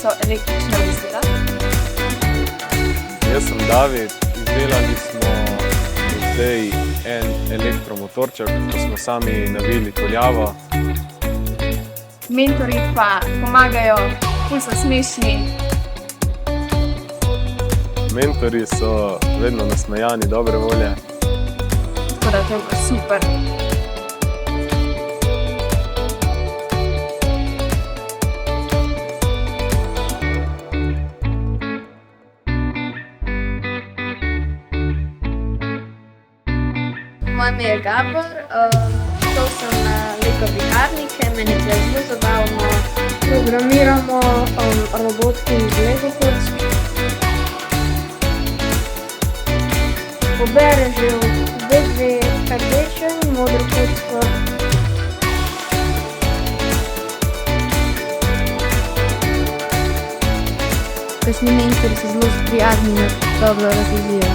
so električna vozila. Jaz sem David, izdelali smo zdaj en elektromotorček, ko smo sami navili tuljavo. Mentorji pa pomagajo, ful so smešni. Mentorji so vedno nasmejani, dobre volje. Tako da to je bilo super. Moje ime je Gabor, šel sem na Lego viharnike, meni je zelo zabavno. Programiramo robotke iz Lego kock. Pobereš že dve rdečo in modro kocko. Kakšni mentori so zelo prijazni in dobro razložijo.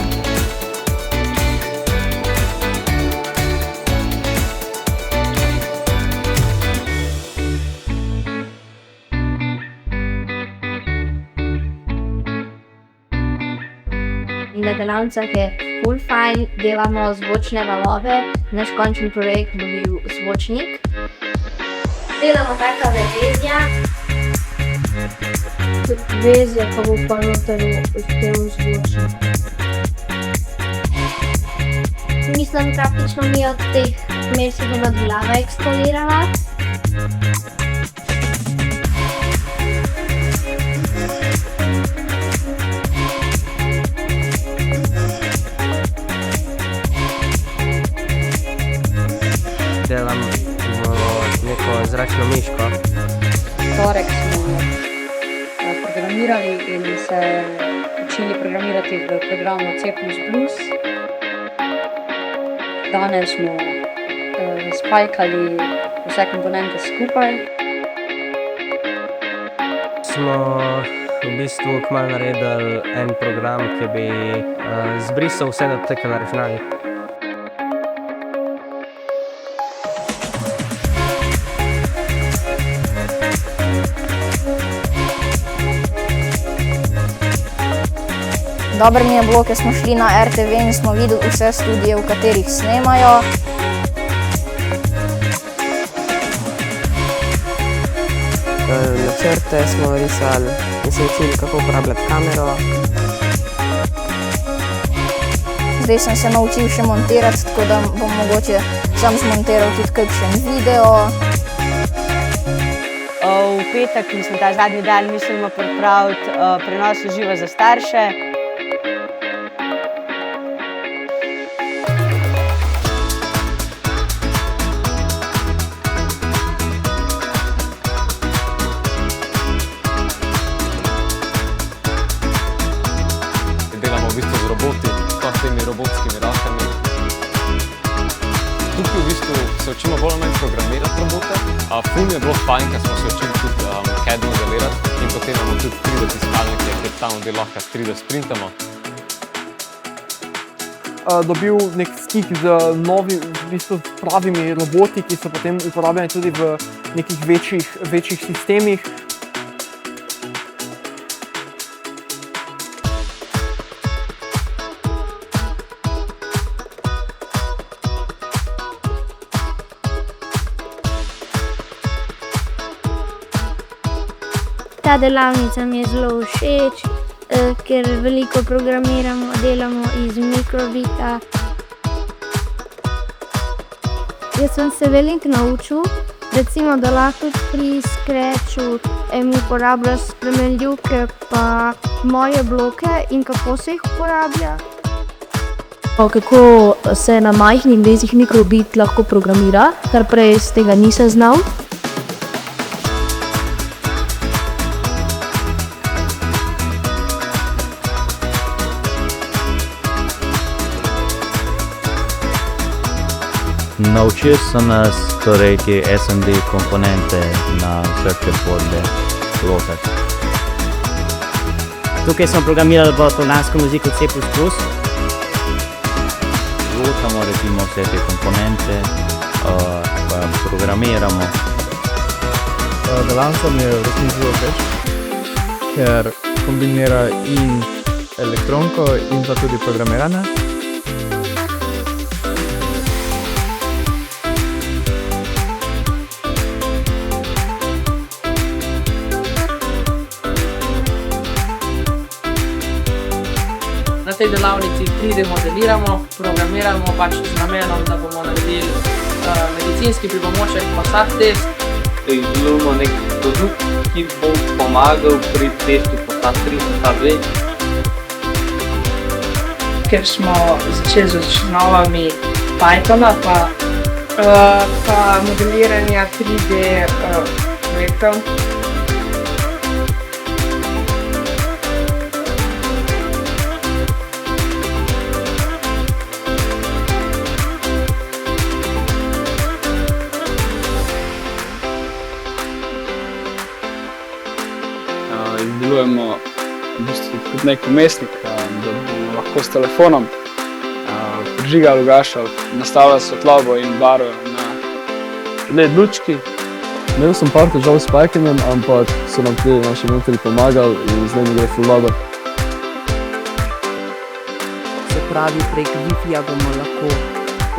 Na delavnicah je ful fajn, delamo zvočne valove, naš končni projekt bo bil zvočnik. Delamo taka vezja. Vezja pa bo pa noter v tem zvočniku. Mislim, praktično mi od teh mesec bomo glava ekspolirala. Delam neko zračno miško. Torek smo programirali in se učili programirati v programu C++. Danes smo spajkali vse komponente skupaj. Smo v bistvu kmalu naredili en program, ki bi zbrisal vse datoteke na računalnik. Dobro mi je bilo, ker smo šli na RTV in smo videli vse studije, v katerih snemajo. Načrte smo risali in se učili, kako uporabljati kamero. Zdaj sem se naučil še montirati, tako da bom mogoče sam zmontiral tudi kakšen video. V petek, mislim, ta zadnji dan, mislimo pripraviti prenos v živo za starše. Delamo v bistvu z roboti, s temi robotskimi rakami. Tukaj v bistvu se učimo bolj ali manj programirati robote, a ful mi je bilo fajn, ker smo se učili tudi CAD modelirati in potem imamo tudi 3D tiskalnike, kjer tam del lahko 3D sprintamo. Dobil nek stik z v bistvu pravimi roboti, ki so potem uporabljeni tudi v nekih večjih sistemih. Ta delavnica mi je zelo všeč, ker veliko programiramo, delamo iz mikrobita. Jaz sem se veliko naučil, recimo, da lahko pri Scratchu uporabljaš spremenljivke pa moje bloke in kako se jih uporablja. Kako se na majhnih vezih mikrobit lahko programira, kar prej z tega nisem znal. Naučil so nas torej te SMD komponente na circuit boardu lokat. Tukaj smo programirali v programskem jeziku C++. Lotamo recimo vse te komponente, pa programiramo. Delavnica mi je v resnici zelo všeč. ker kombinira in elektroniko in pa tudi programiranje. Na tej delavnici 3D modeliramo, programiramo pač z namenom, da bomo naredili medicinski pripomoček Passat test. Izdelujemo nek produkt, ki bo pomagal pri testu Passat 3 in Passat 2. Ker smo začeli z osnovami Pythona pa modeliranja 3D projektov. Izdelujemo v bistvu kot nek umestnik, da bomo lahko s telefonom prižigali, ugašali, nastavljali svetlobo in barve na LED lučki. Imel sem par težav s pajkanjem, ampak so nam tudi naši mentori pomagali in zdaj mi gre ful dobro. Se pravi, prek Wi-Fi-ja bomo lahko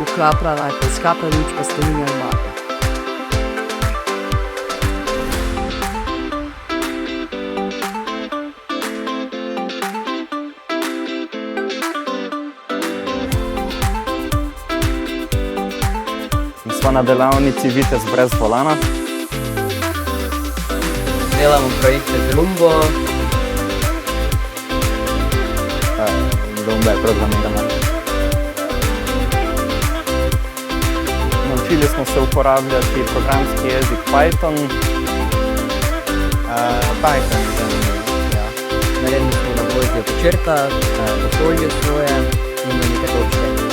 vklapljali ali pa skapljali luč pa spreminjali mape. Smo na delavnici Vitez brez volana. Delamo projekte Drumbo. Drumbe programiramo. Naučili smo se uporabljati programski jezik Python. Python je zanimiv, ja. Naredili smo naboj za počrta, okolje svoje in na neke točke.